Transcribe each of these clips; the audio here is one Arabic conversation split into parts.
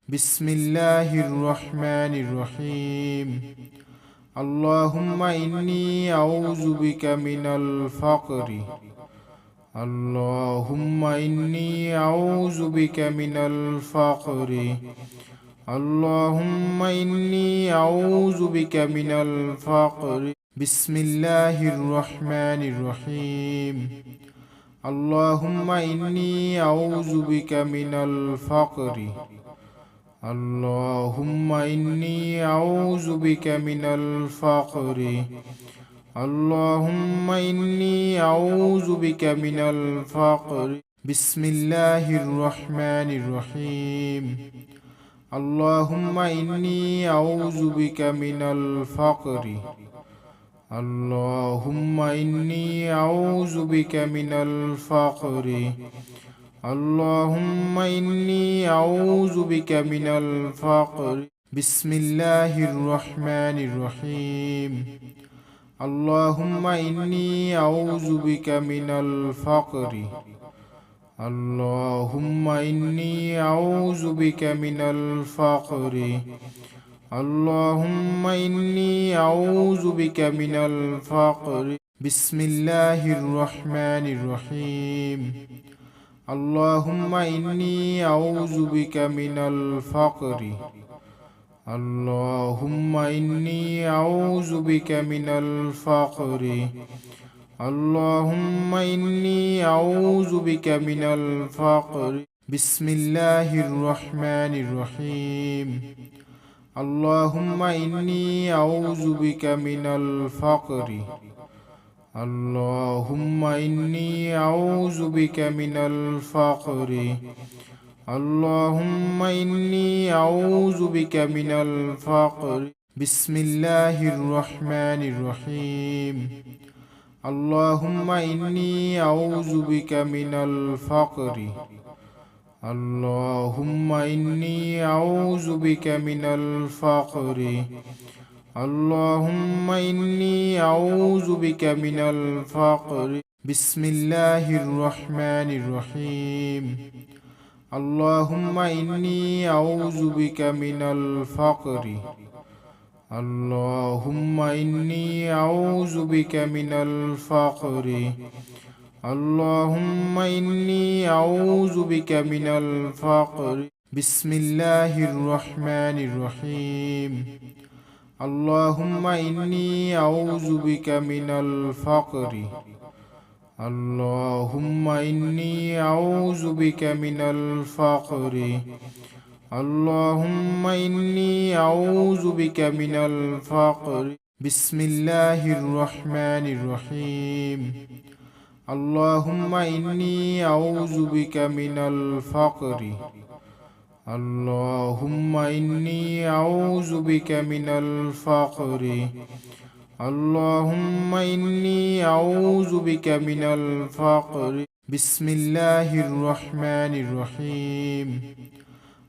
بسم الله الرحمن الرحيم. اللهم إني أعوذ بك من الفقر. اللهم إني أعوذ بك من الفقر. اللهم إني أعوذ بك من الفقر. بسم الله الرحمن الرحيم. اللهم إني أعوذ بك من الفقر. اللهم إني أعوذ بك من الفقر. اللهم إني أعوذ بك من الفقر. بسم الله الرحمن الرحيم. اللهم إني أعوذ بك من الفقر. اللهم إني أعوذ بك من الفقر. اللهم إني أعوذ بك من الفقر. بسم الله الرحمن الرحيم. اللهم إني أعوذ بك من الفقر. اللهم إني أعوذ بك من الفقر. اللهم إني أعوذ بك من الفقر. بسم الله الرحمن الرحيم. اللهم إني أعوذ بك من الفقر. اللهم إني أعوذ بك من الفقر. اللهم إني أعوذ بك من الفقر. بسم الله الرحمن الرحيم. اللهم إني أعوذ بك من الفقر. اللهم إني أعوذ بك من الفقر. اللهم إني أعوذ بك من الفقر. بسم الله الرحمن الرحيم. اللهم إني أعوذ بك من الفقر. اللهم إني أعوذ بك من الفقر. اللهم إني أعوذ بك من الفقر. بسم الله الرحمن الرحيم. اللهم إني أعوذ بك من الفقر. اللهم إني أعوذ بك من الفقر. اللهم إني أعوذ بك من الفقر. بسم الله الرحمن الرحيم. اللهم إني أعوذ بك من الفقر. اللهم إني أعوذ بك من الفقر. اللهم إني أعوذ بك من الفقر. بسم الله الرحمن الرحيم. اللهم إني أعوذ بك من الفقر. اللهم إني أعوذ بك من الفقر. اللهم إني أعوذ بك من الفقر. بسم الله الرحمن الرحيم.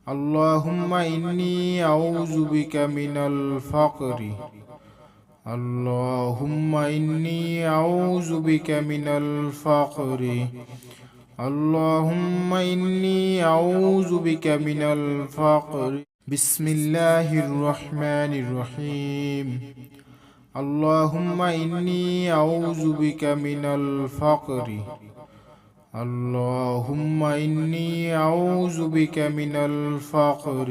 اللهم إني أعوذ بك من الفقر. اللهم إني أعوذ بك من الفقر. اللهم إني أعوذ بك من الفقر. بسم الله الرحمن الرحيم. اللهم إني أعوذ بك من الفقر. اللهم إني أعوذ بك من الفقر.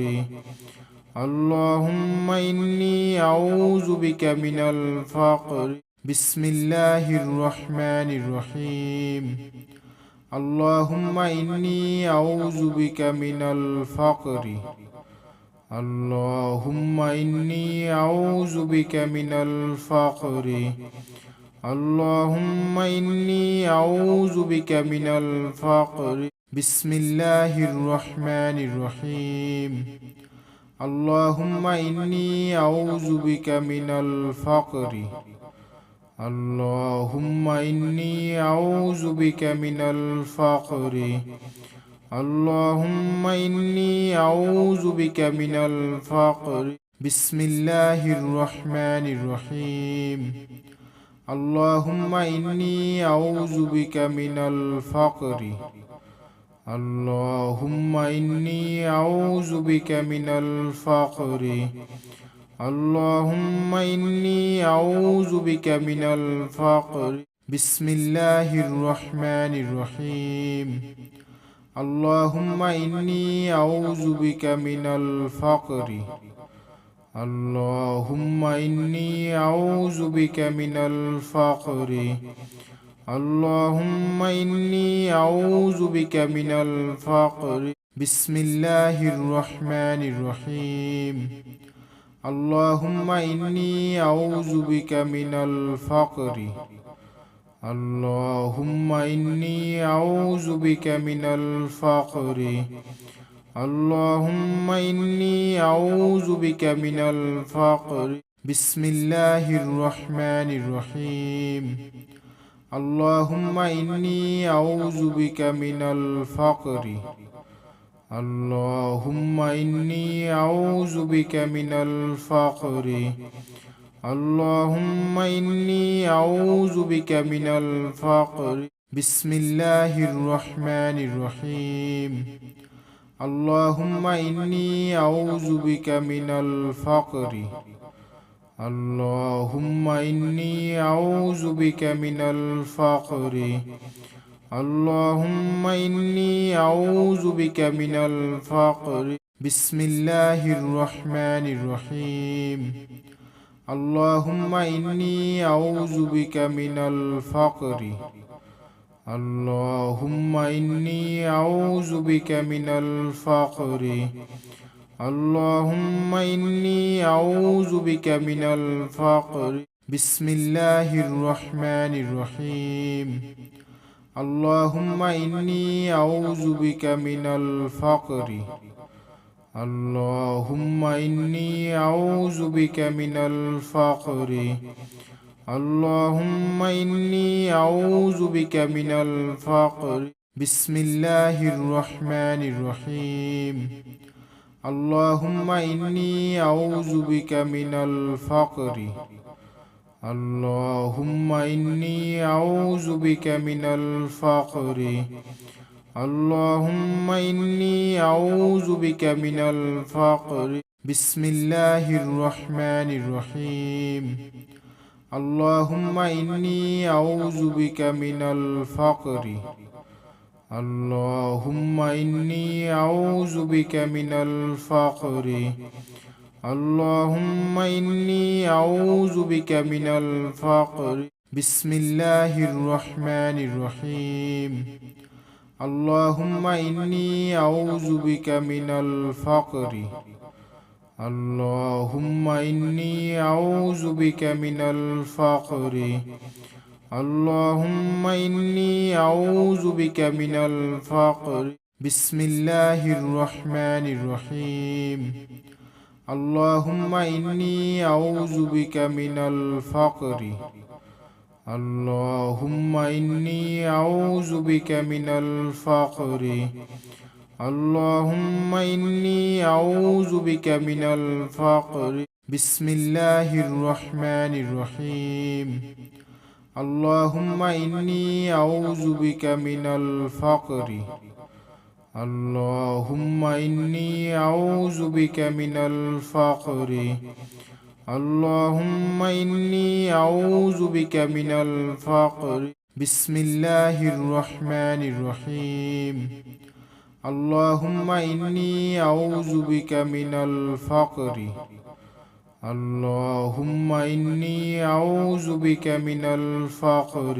اللهم إني أعوذ بك من الفقر. بسم الله الرحمن الرحيم. اللهم إني أعوذ بك من الفقر. اللهم إني أعوذ بك من الفقر. اللهم إني أعوذ بك من الفقر. بسم الله الرحمن الرحيم. اللهم إني أعوذ بك من الفقر. اللهم إني أعوذ بك من الفقر. اللهم إني أعوذ بك من الفقر. بسم الله الرحمن الرحيم. اللهم إني أعوذ بك من الفقر. اللهم إني أعوذ بك من الفقر. اللهم إني أعوذ بك من الفقر. بسم الله الرحمن الرحيم. اللهم إني أعوذ بك من الفقر. اللهم إني أعوذ بك من الفقر. اللهم إني أعوذ بك من الفقر. بسم الله الرحمن الرحيم. اللهم إني أعوذ بك من الفقر. اللهم إني أعوذ بك من الفقر. اللهم إني أعوذ بك من الفقر. بسم الله الرحمن الرحيم. اللهم إني أعوذ بك من الفقر. اللهم إني أعوذ بك من الفقر. اللهم إني أعوذ بك من الفقر. بسم الله الرحمن الرحيم. اللهم إني أعوذ بك من الفقر. اللهم إني أعوذ بك من الفقر. اللهم إني أعوذ بك من الفقر. بسم الله الرحمن الرحيم. اللهم إني أعوذ بك من الفقر. اللهم إني أعوذ بك من الفقر. اللهم إني أعوذ بك من الفقر. بسم الله الرحمن الرحيم. اللهم إني أعوذ بك من الفقر. اللهم إني أعوذ بك من الفقر. اللهم إني أعوذ بك من الفقر. بسم الله الرحمن الرحيم. اللهم إني أعوذ بك من الفقر. اللهم إني أعوذ بك من الفقر. اللهم إني أعوذ بك من الفقر. بسم الله الرحمن الرحيم. اللهم إني أعوذ بك من الفقر. اللهم إني أعوذ بك من الفقر. اللهم إني أعوذ بك من الفقر. بسم الله الرحمن الرحيم. اللهم إني أعوذ بك من الفقر. اللهم إني أعوذ بك من الفقر. اللهم إني أعوذ بك من الفقر. بسم الله الرحمن الرحيم. اللهم إني أعوذ بك من الفقر. اللهم إني أعوذ بك من الفقر. اللهم إني أعوذ بك من الفقر. بسم الله الرحمن الرحيم. اللهم إني أعوذ بك من الفقر. اللهم إني أعوذ بك من الفقر. اللهم إني أعوذ بك من الفقر. بسم الله الرحمن الرحيم. اللهم إني أعوذ بك من الفقر. اللهم إني أعوذ بك من الفقر.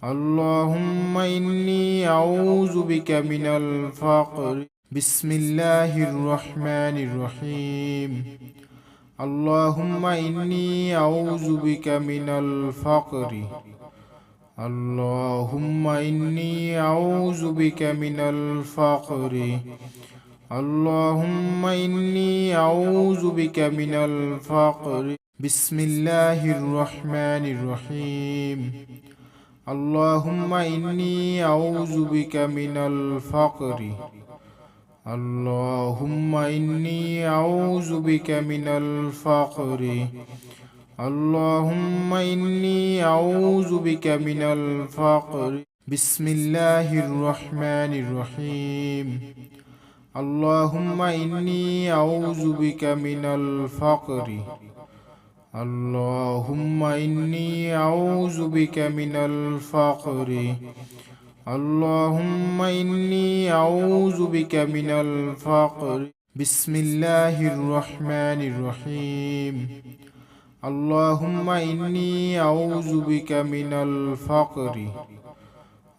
اللهم إني أعوذ بك من الفقر. بسم الله الرحمن الرحيم. اللهم إني أعوذ بك من الفقر. اللهم إني أعوذ بك من الفقر. اللهم إني أعوذ بك من الفقر. بسم الله الرحمن الرحيم. اللهم إني أعوذ بك من الفقر. اللهم إني أعوذ بك من الفقر. اللهم إني أعوذ بك من الفقر. بسم الله الرحمن الرحيم. اللهم إني أعوذ بك من الفقر. اللهم إني أعوذ بك من الفقر. اللهم إني أعوذ بك من الفقر. بسم الله الرحمن الرحيم. اللهم إني أعوذ بك من الفقر.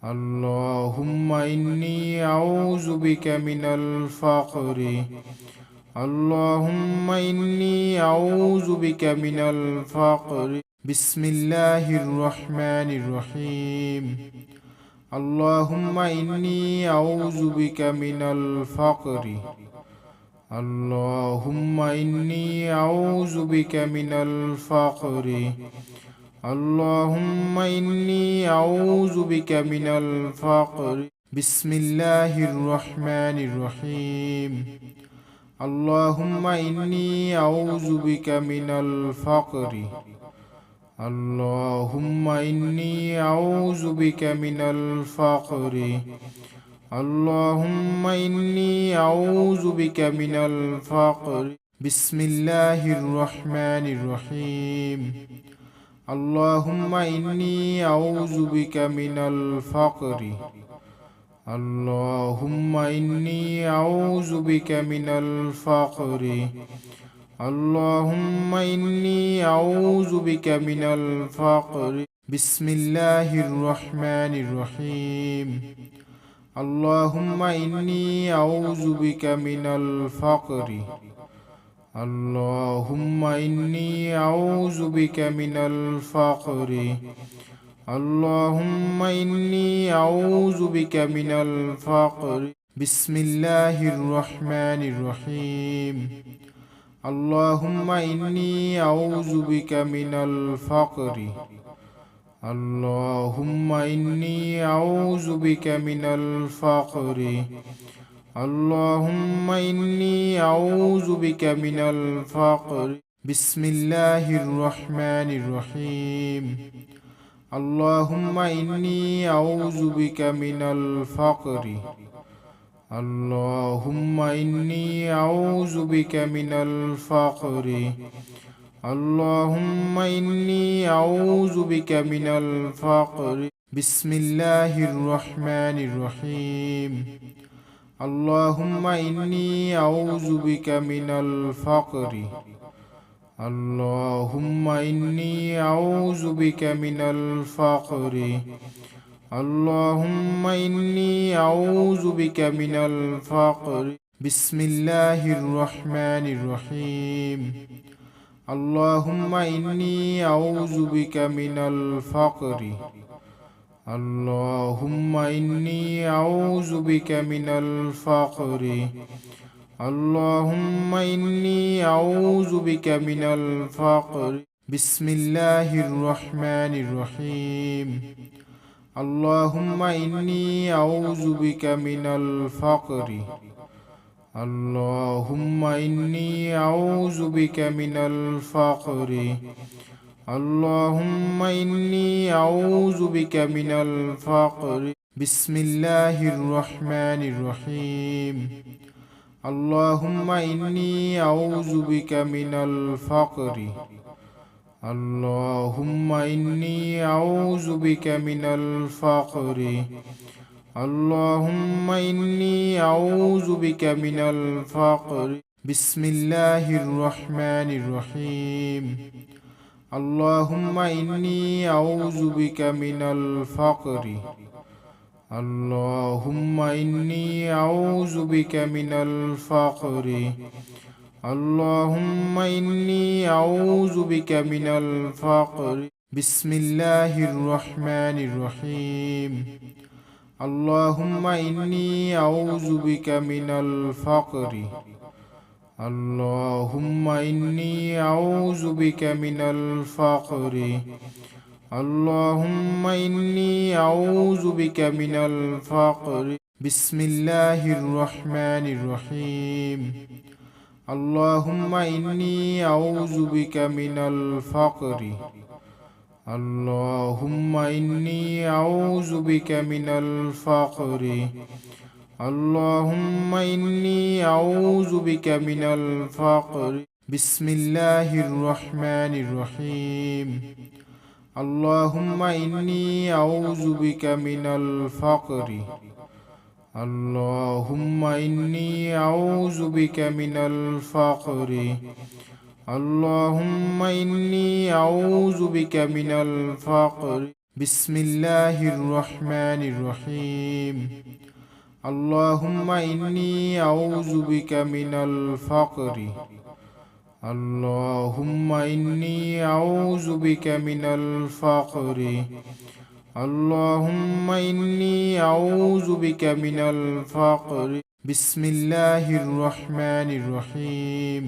اللهم إني أعوذ بك من الفقر. اللهم إني أعوذ بك من الفقر. بسم الله الرحمن الرحيم. اللهم إني أعوذ بك من الفقر. اللهم إني أعوذ بك من الفقر. اللهم إني أعوذ بك من الفقر. بسم الله الرحمن الرحيم. اللهم إني أعوذ بك من الفقر. اللهم إني أعوذ بك من الفقر. اللهم إني أعوذ بك من الفقر. بسم الله الرحمن الرحيم. اللهم إني أعوذ بك من الفقر. اللهم إني أعوذ بك من الفقر. اللهم إني أعوذ بك من الفقر. بسم الله الرحمن الرحيم. اللهم إني أعوذ بك من الفقر. اللهم إني أعوذ بك من الفقر. اللهم إني أعوذ بك من الفقر. بسم الله الرحمن الرحيم. اللهم إني أعوذ بك من الفقر. اللهم إني أعوذ بك من الفقر. اللهم إني أعوذ بك من الفقر. بسم الله الرحمن الرحيم. اللهم إني أعوذ بك من الفقر. اللهم إني أعوذ بك من الفقر. اللهم إني أعوذ بك من الفقر. بسم الله الرحمن الرحيم. اللهم إني أعوذ بك من الفقر. اللهم إني أعوذ بك من الفقر. اللهم إني أعوذ بك من الفقر. بسم الله الرحمن الرحيم. اللهم إني أعوذ بك من الفقر. اللهم إني أعوذ بك من الفقر. اللهم إني أعوذ بك من الفقر. بسم الله الرحمن الرحيم. اللهم إني أعوذ بك من الفقر. اللهم إني أعوذ بك من الفقر. اللهم إني أعوذ بك من الفقر. بسم الله الرحمن الرحيم. اللهم إني أعوذ بك من الفقر. اللهم إني أعوذ بك من الفقر. اللهم إني أعوذ بك من الفقر. بسم الله الرحمن الرحيم. اللهم إني أعوذ بك من الفقر. اللهم إني أعوذ بك من الفقر. اللهم إني أعوذ بك من الفقر. بسم الله الرحمن الرحيم. اللهم إني أعوذ بك من الفقر. اللهم إني أعوذ بك من الفقر. اللهم إني أعوذ بك من الفقر. بسم الله الرحمن الرحيم. اللهم إني أعوذ بك من الفقر. اللهم إني أعوذ بك من الفقر. اللهم إني أعوذ بك من الفقر. بسم الله الرحمن الرحيم. اللهم إني أعوذ بك من الفقر. اللهم إني أعوذ بك من الفقر. اللهم إني أعوذ بك من الفقر. بسم الله الرحمن الرحيم. اللهم إني أعوذ بك من الفقر. اللهم إني أعوذ بك من الفقر. اللهم إني أعوذ بك من الفقر. بسم الله الرحمن الرحيم.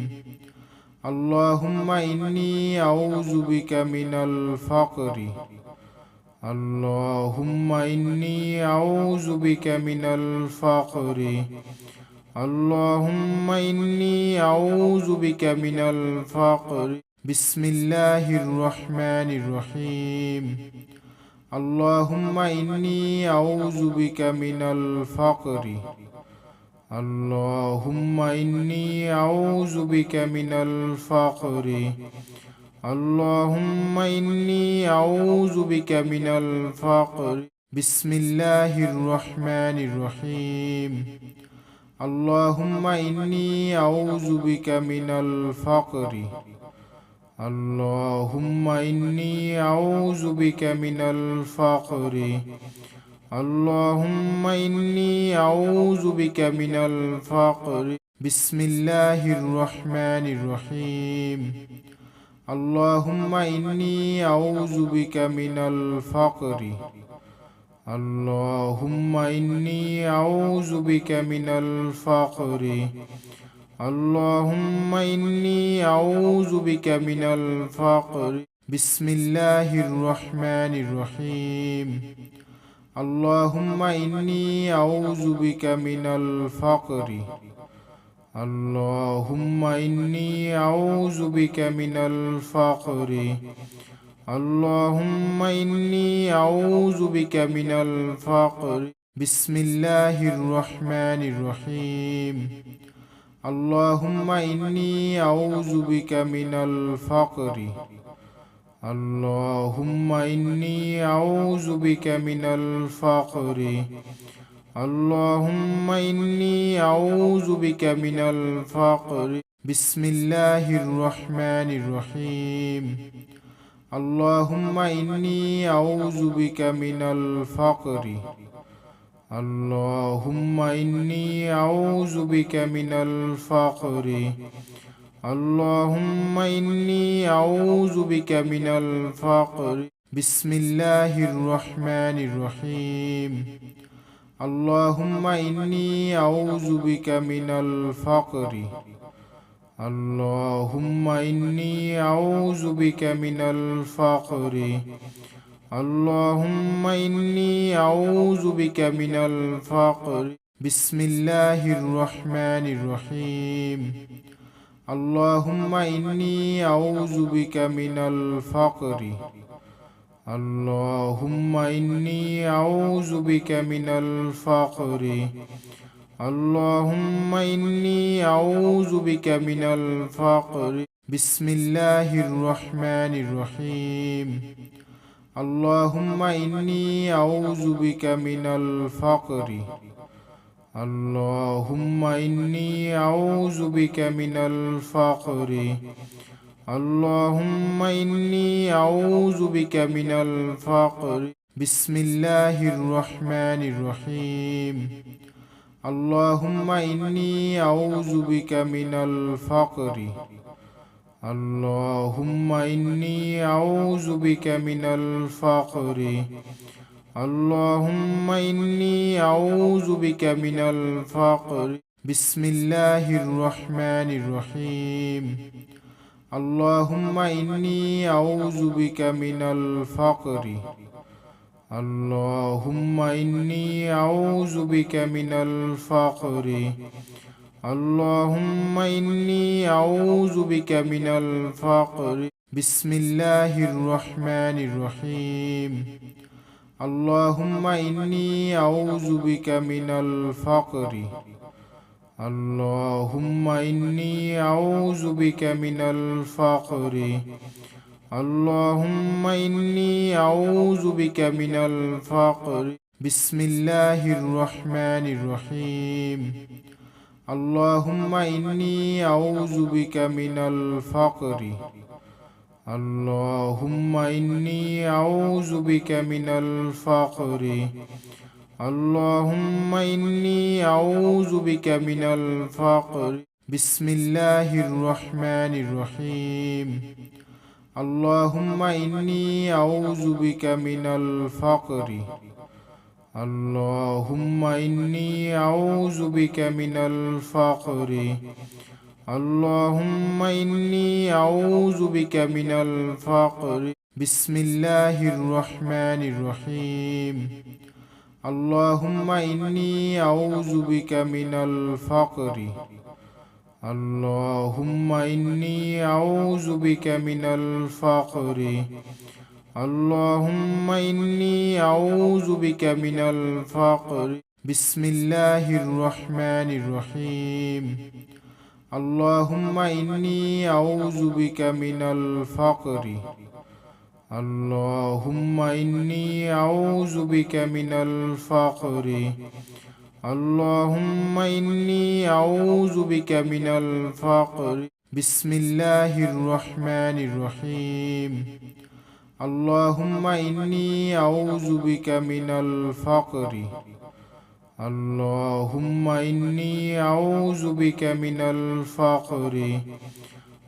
اللهم إني أعوذ بك من الفقر. اللهم إني أعوذ بك من الفقر. اللهم إني أعوذ بك من الفقر. بسم الله الرحمن الرحيم. اللهم إني أعوذ بك من الفقر. اللهم إني أعوذ بك من الفقر. اللهم إني أعوذ بك من الفقر. بسم الله الرحمن الرحيم. اللهم إني أعوذ بك من الفقر. اللهم إني أعوذ بك من الفقر. اللهم إني أعوذ بك من الفقر. بسم الله الرحمن الرحيم. اللهم إني أعوذ بك من الفقر. اللهم إني أعوذ بك من الفقر. اللهم إني أعوذ بك من الفقر. بسم الله الرحمن الرحيم. اللهم إني أعوذ بك من الفقر. اللهم إني أعوذ بك من الفقر. اللهم إني أعوذ بك من الفقر. بسم الله الرحمن الرحيم. اللهم إني أعوذ بك من الفقر. اللهم إني أعوذ بك من الفقر. اللهم إني أعوذ بك من الفقر. بسم الله الرحمن الرحيم. اللهم إني أعوذ بك من الفقر. اللهم إني أعوذ بك من الفقر. اللهم إني أعوذ بك من الفقر. بسم الله الرحمن الرحيم. اللهم إني أعوذ بك من الفقر. اللهم إني أعوذ بك من الفقر. اللهم إني أعوذ بك من الفقر. بسم الله الرحمن الرحيم. اللهم إني أعوذ بك من الفقر. اللهم إني أعوذ بك من الفقر. اللهم إني أعوذ بك من الفقر. بسم الله الرحمن الرحيم. اللهم إني أعوذ بك من الفقر. اللهم إني أعوذ بك من الفقر. اللهم إني أعوذ بك من الفقر. بسم الله الرحمن الرحيم. اللهم إني أعوذ بك من الفقر. اللهم إني أعوذ بك من الفقر. اللهم إني أعوذ بك من الفقر. بسم الله الرحمن الرحيم. اللهم إني أعوذ بك من الفقر. اللهم إني أعوذ بك من الفقر. اللهم إني أعوذ بك من الفقر. بسم الله الرحمن الرحيم. اللهم إني أعوذ بك من الفقر. اللهم إني أعوذ بك من الفقر. اللهم إني أعوذ بك من الفقر. بسم الله الرحمن الرحيم. اللهم إني أعوذ بك من الفقر. اللهم إني أعوذ بك من الفقر. اللهم إني أعوذ بك من الفقر. بسم الله الرحمن الرحيم. اللهم إني أعوذ بك من الفقر. اللهم إني أعوذ بك من الفقر. اللهم إني أعوذ بك من الفقر. بسم الله الرحمن الرحيم. اللهم إني أعوذ بك من الفقر. اللهم إني أعوذ بك من الفقر. اللهم إني أعوذ بك من الفقر. بسم الله الرحمن الرحيم. اللهم إني أعوذ بك من الفقر. اللهم إني أعوذ بك من الفقر. اللهم إني أعوذ بك من الفقر. بسم الله الرحمن الرحيم. اللهم إني أعوذ بك من الفقر. اللهم إني أعوذ بك من الفقر.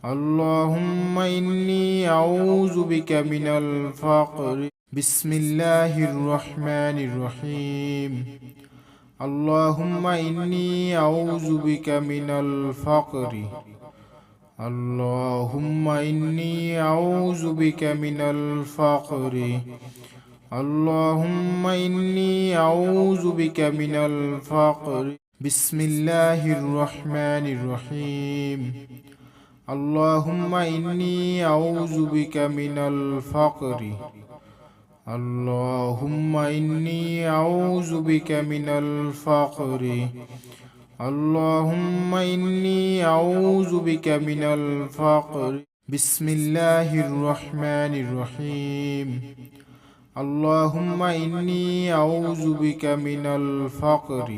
اللهم إني أعوذ بك من الفقر. بسم الله الرحمن الرحيم. اللهم إني أعوذ بك من الفقر. اللهم إني أعوذ بك من الفقر. اللهم إني أعوذ بك من الفقر. بسم الله الرحمن الرحيم. اللهم إني أعوذ بك من الفقر. اللهم إني أعوذ بك من الفقر. اللهم إني أعوذ بك من الفقر. بسم الله الرحمن الرحيم. اللهم إني أعوذ بك من الفقر.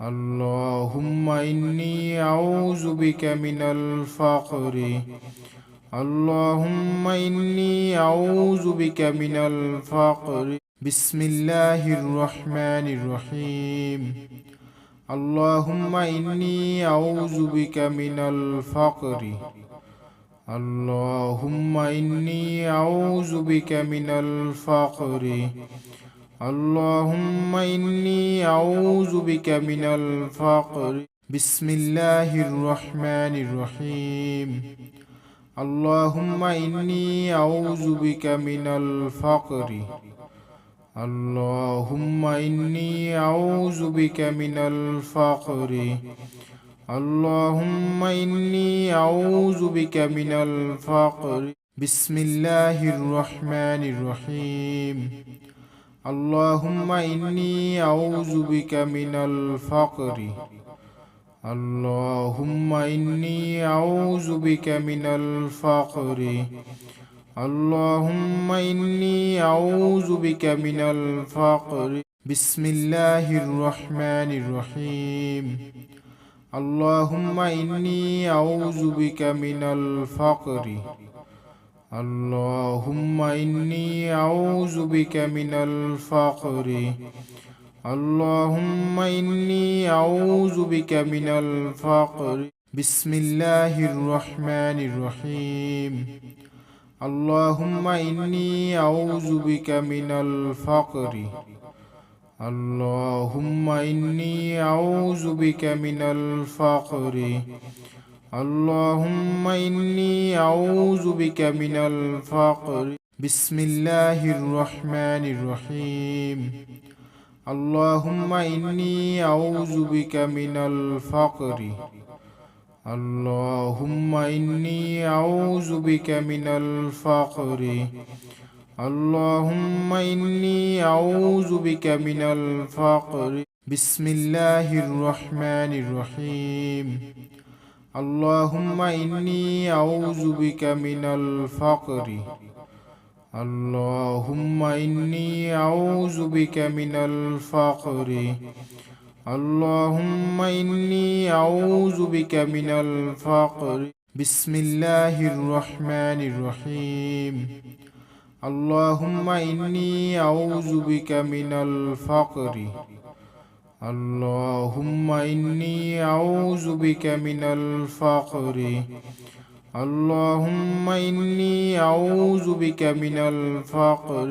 اللهم إني أعوذ بك من الفقر. اللهم إني أعوذ بك من الفقر. بسم الله الرحمن الرحيم. اللهم إني أعوذ بك من الفقر. اللهم إني أعوذ بك من الفقر. اللهم إني أعوذ بك من الفقر. بسم الله الرحمن الرحيم. اللهم إني أعوذ بك من الفقر. اللهم إني أعوذ بك من الفقر. اللهم إني أعوذ بك من الفقر. بسم الله الرحمن الرحيم. اللهم إني أعوذ بك من الفقر. اللهم إني أعوذ بك من الفقر. اللهم إني أعوذ بك من الفقر. بسم الله الرحمن الرحيم. اللهم إني أعوذ بك من الفقر. اللهم إني أعوذ بك من الفقر. اللهم إني أعوذ بك من الفقر. بسم الله الرحمن الرحيم. اللهم إني أعوذ بك من الفقر. اللهم إني أعوذ بك من الفقر. اللهم إني أعوذ بك من الفقر. بسم الله الرحمن الرحيم. اللهم إني أعوذ بك من الفقر. اللهم إني أعوذ بك من الفقر. اللهم إني أعوذ بك من الفقر. بسم الله الرحمن الرحيم. اللهم إني أعوذ بك من الفقر. اللهم إني أعوذ بك من الفقر. اللهم إني أعوذ بك من الفقر. بسم الله الرحمن الرحيم. اللهم إني أعوذ بك من الفقر. اللهم إني أعوذ بك من الفقر. اللهم إني أعوذ بك من الفقر.